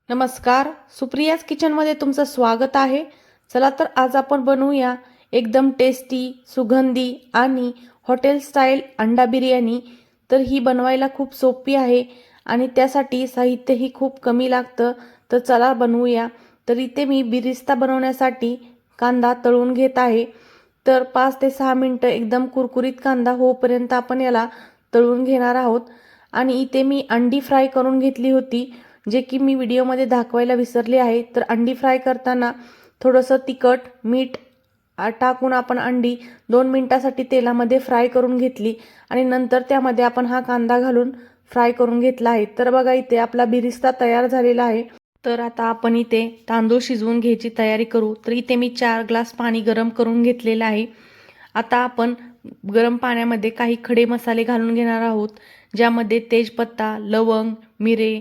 नमस्कार, सुप्रियाज किचनमध्ये तुमचं स्वागत आहे. चला तर आज आपण बनवूया एकदम टेस्टी, सुगंधी आणि हॉटेल स्टाईल अंडा बिर्याणी. तर ही बनवायला खूप सोपी आहे आणि त्यासाठी साहित्यही खूप कमी लागतं. तर चला बनवूया. तर इथे मी बिरिस्ता बनवण्यासाठी कांदा तळून घेत आहे. तर 5 ते 6 मिनटं एकदम कुरकुरीत कांदा होईपर्यंत आपण याला तळून घेणार आहोत. आणि इथे मी अंडी फ्राय करून घेतली होती, जे की मी व्हिडिओमध्ये दाखवायला विसरले आहे. तर अंडी फ्राय करताना थोडंसं तिखट, मीठ टाकून आपण अंडी 2 मिनिटासाठी तेलामध्ये फ्राय करून घेतली आणि नंतर त्यामध्ये आपण हा कांदा घालून फ्राय करून घेतला आहे. तर बघा इथे आपला बिरिस्ता तयार झालेला आहे. तर आता आपण इथे तांदूळ शिजवून घ्यायची तयारी करू. तर इथे मी 4 ग्लास पाणी गरम करून घेतलेलं आहे. आता आपण गरम पाण्यामध्ये काही खडे मसाले घालून घेणार आहोत, ज्यामध्ये तेजपत्ता, लवंग, मिरे,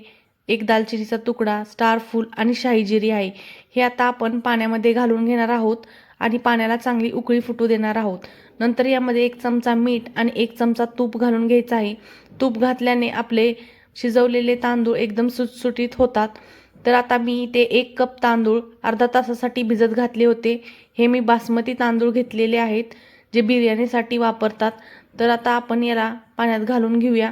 एक दालचिनीचा तुकडा, स्टार फूल आणि शाही जिरी आहे. हे आता आपण पाण्यामध्ये घालून घेणार आहोत आणि पाण्याला चांगली उकळी फुटू देणार आहोत. नंतर यामध्ये 1 चमचा मीठ आणि 1 चमचा तूप घालून घ्यायचं आहे. तूप घातल्याने आपले शिजवलेले तांदूळ एकदम सुटसुटीत होतात. तर आता मी इथे 1 कप तांदूळ अर्धा तासासाठी भिजत घातले होते. हे मी बासमती तांदूळ घेतलेले आहेत, जे बिर्याणीसाठी वापरतात. तर आता आपण याला पाण्यात घालून घेऊया.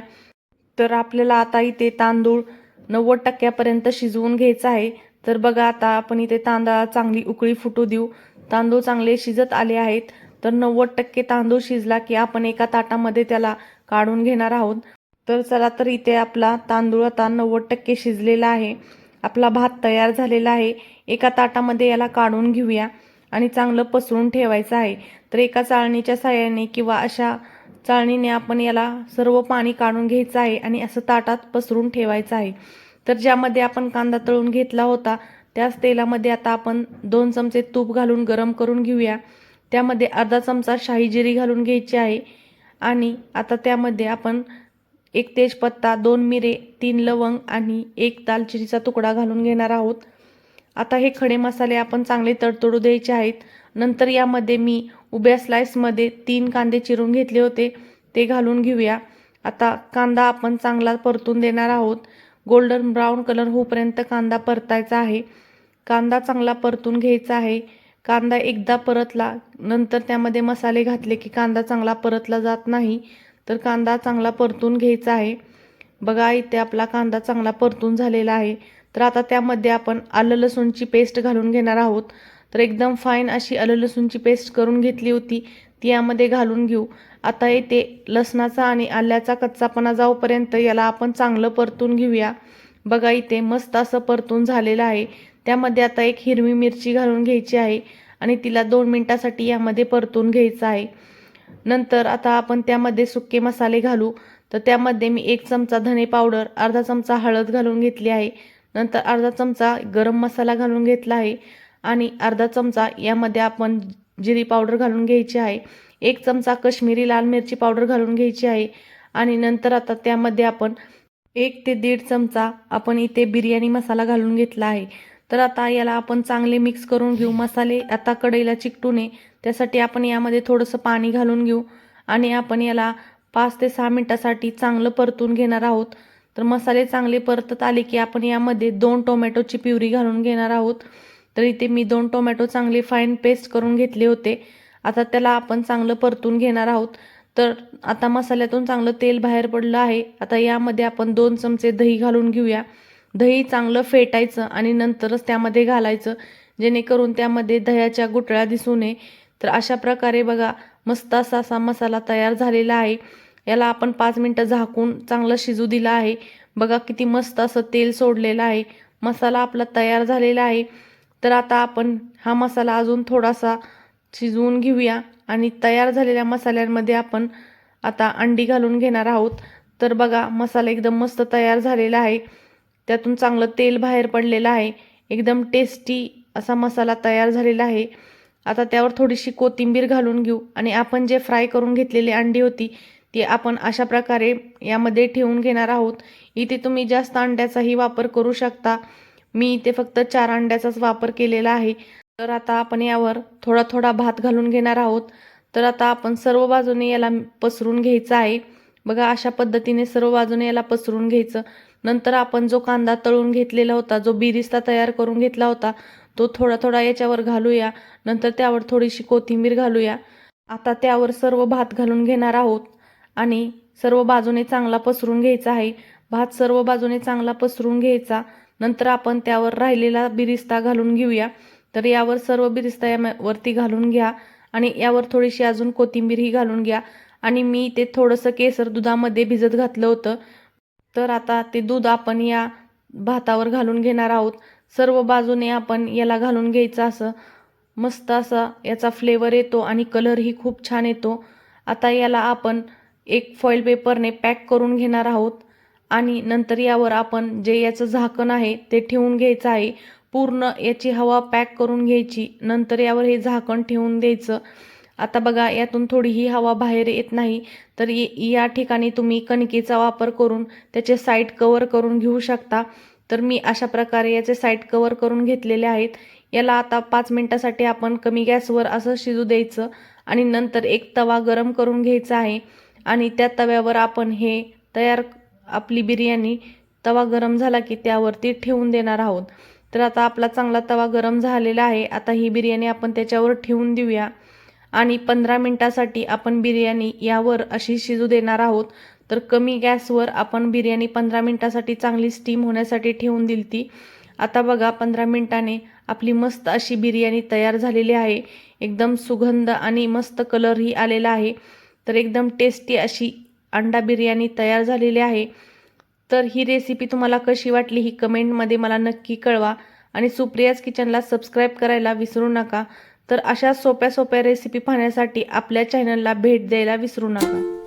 तर आपल्याला आता इथे तांदूळ 90% शिजवून घ्यायचा आहे. तर बघा आता आपण इथे तांदळाला चांगली उकळी फुटू देऊ. तांदूळ चांगले शिजत आले आहेत. तर 90% तांदूळ शिजला की आपण एका ताटामध्ये त्याला काढून घेणार आहोत. तर चला तर इथे आपला तांदूळ आता 90% शिजलेला आहे. आपला भात तयार झालेला आहे. एका ताटामध्ये याला काढून घेऊया आणि चांगलं पसरून ठेवायचं आहे. तर एका चाळणीच्या साहाय्याने किंवा अशा चाळणीने आपण याला सर्व पाणी काढून घ्यायचं आहे आणि असं ताटात पसरून ठेवायचं आहे. तर ज्यामध्ये आपण कांदा तळून घेतला होता त्याच तेलामध्ये आता आपण 2 चमचे तूप घालून गरम करून घेऊया. त्यामध्ये अर्धा चमचा शाही जिरी घालून घ्यायची आहे आणि आता त्यामध्ये आपण 1 तेजपत्ता, 2 मिरे, 3 लवंग आणि 1 दालचिनीचा तुकडा घालून घेणार आहोत. आता हे खडे मसाले आपण चांगले तडतडू द्यायचे आहेत. नंतर यामध्ये मी उभ्या स्लाइसमध्ये 3 कांदे चिरून घेतले होते, ते घालून घेऊया. आता कांदा आपण चांगला परतून देणार आहोत. गोल्डन ब्राऊन कलर होईपर्यंत कांदा परतायचा आहे. कांदा चांगला परतून घ्यायचा आहे. कांदा एकदा परतला नंतर त्यामध्ये मसाले घातले की कांदा चांगला परतला जात नाही. तर कांदा चांगला परतून घ्यायचा आहे. बघा इथे आपला कांदा चांगला परतून झालेला आहे. तर आता त्यामध्ये आपण आलं लसूणची पेस्ट घालून घेणार आहोत. तर एकदम फाईन अशी आलं लसूणची पेस्ट करून घेतली होती, ती यामध्ये घालून घेऊ. आता इथे लसणाचा आणि आल्याचा कच्चापणा जाऊपर्यंत याला आपण चांगलं परतून घेऊया. बघा इथे मस्त असं परतून झालेलं आहे. त्यामध्ये आता 1 हिरवी मिरची घालून घ्यायची आहे आणि तिला 2 मिनिटासाठी यामध्ये परतून घ्यायचं आहे. नंतर आता आपण त्यामध्ये सुके मसाले घालू. तर त्यामध्ये मी 1 चमचा धने पावडर, अर्धा चमचा हळद घालून घेतली आहे. नंतर अर्धा चमचा गरम मसाला घालून घेतला आहे आणि अर्धा चमचा यामध्ये आपण जिरी पावडर घालून घ्यायची आहे. 1 चमचा काश्मीरी लाल मिरची पावडर घालून घ्यायची आहे आणि नंतर आता त्यामध्ये आपण 1 ते 1.5 चमचा आपण इथे बिर्याणी मसाला घालून घेतला आहे. तर आता याला आपण चांगले मिक्स करून घेऊ. मसाले आता कढईला चिकटू नये त्यासाठी आपण यामध्ये थोडंसं पाणी घालून घेऊ आणि आपण याला 5 ते 6 मिनिटासाठी चांगलं परतून घेणार आहोत. तर मसाले चांगले परतत आले की आपण यामध्ये 2 टोमॅटोची प्युरी घालून घेणार आहोत. तर इथे मी 2 टोमॅटो चांगले फाईन पेस्ट करून घेतले होते. आता त्याला आपण चांगलं परतून घेणार आहोत. तर आता मसाल्यातून चांगलं तेल बाहेर पडलं आहे. आता यामध्ये आपण 2 चमचे दही घालून घेऊया. दही चांगलं फेटायचं आणि नंतरच त्यामध्ये घालायचं, जेणेकरून त्यामध्ये दह्याच्या गुठळ्या दिसू नये. तर अशा प्रकारे बघा मस्त असा मसाला तयार झालेला आहे. याला आपण 5 मिनिटं झाकून चांगलं शिजू दिलं आहे. बघा किती मस्त असं तेल सोडलेलं आहे. मसाला आपला तयार झालेला आहे. तर आता आपण हा मसाला अजून थोडासा शिजवून घेऊया आणि तयार झालेल्या मसाल्यांमध्ये आपण आता अंडी घालून घेणार आहोत. तर बघा मसाला एकदम मस्त तयार झालेला आहे. त्यातून चांगलं तेल बाहेर पडलेलं आहे. एकदम टेस्टी असा मसाला तयार झालेला आहे. आता त्यावर थोडीशी कोथिंबीर घालून घेऊ आणि आपण जे फ्राय करून घेतलेली अंडी होती ती आपण अशा प्रकारे यामध्ये ठेवून घेणार आहोत. इथे तुम्ही जास्त अंड्याचाही वापर करू शकता. मी इथे फक्त 4 अंड्याचाच वापर केलेला आहे. तर आता आपण यावर थोडा थोडा भात घालून घेणार आहोत. तर आता आपण सर्व बाजूने याला पसरून घ्यायचं आहे. बघा अशा पद्धतीने सर्व बाजूने याला पसरून घ्यायचं. नंतर आपण जो कांदा तळून घेतलेला होता, जो बिरिस्ता तयार करून घेतला होता, तो थोडा थोडा याच्यावर घालूया. नंतर त्यावर थोडीशी कोथिंबीर घालूया. आता त्यावर सर्व भात घालून घेणार आहोत आणि सर्व बाजूने चांगला पसरून घ्यायचा आहे. भात सर्व बाजूने चांगला पसरून घ्यायचा. नंतर आपण त्यावर राहिलेला बिरिस्ता घालून घेऊया. तर यावर सर्व बिरिस्ता यावरती घालून घ्या आणि यावर थोडीशी अजून कोथिंबीरही घालून घ्या. आणि मी ते थोडंसं केसर दुधामध्ये भिजत घातलं होतं. तर आता ते दूध आपण या भातावर घालून घेणार आहोत. सर्व बाजूने आपण याला घालून घ्यायचं. असं मस्त असा याचा फ्लेवर येतो आणि कलरही खूप छान येतो. आता याला आपण एक फॉईल पेपरने पॅक करून घेणार आहोत आणि नंतर यावर आपण जे याचं झाकण आहे ते ठेवून घ्यायचं आहे. पूर्ण याची हवा पॅक करून घ्यायची. नंतर यावर हे झाकण ठेवून द्यायचं. आता बघा यातून थोडीही हवा बाहेर येत नाही. तर या ठिकाणी तुम्ही कणकेचा वापर करून त्याचे साईड कव्हर करून घेऊ शकता. तर मी अशा प्रकारे याचे साईड कव्हर करून घेतलेले आहेत. याला आता 5 मिनिटासाठी आपण कमी गॅसवर असं शिजू द्यायचं आणि नंतर एक तवा गरम करून घ्यायचा आहे आणि त्या तव्यावर आपण हे तयार आपली बिर्याणी तवा गरम झाला की त्यावरती ठेवून देणार आहोत. तर आता आपला चांगला तवा गरम झालेला आहे. आता ही बिर्याणी आपण त्याच्यावर ठेवून देऊया आणि 15 मिनिटासाठी आपण बिर्याणी यावर अशी शिजू देणार आहोत. तर कमी गॅसवर आपण बिर्याणी 15 मिनिटासाठी चांगली स्टीम होण्यासाठी ठेवून दिलती. आता बघा 15 मिनिटाने आपली मस्त अशी बिर्याणी तयार झालेली आहे. एकदम सुगंध आणि मस्त कलरही आलेला आहे. तर एकदम टेस्टी अशी अंडा बिर्याणी तयार झालेली आहे. तर ही रेसिपी तुम्हाला कशी वाटली ही कमेंटमध्ये मला नक्की कळवा आणि सुप्रियाज किचनला सबस्क्राईब करायला विसरू नका. तर अशा सोप्या सोप्या रेसिपी पाहण्यासाठी आपल्या चॅनलला भेट द्यायला विसरू नका.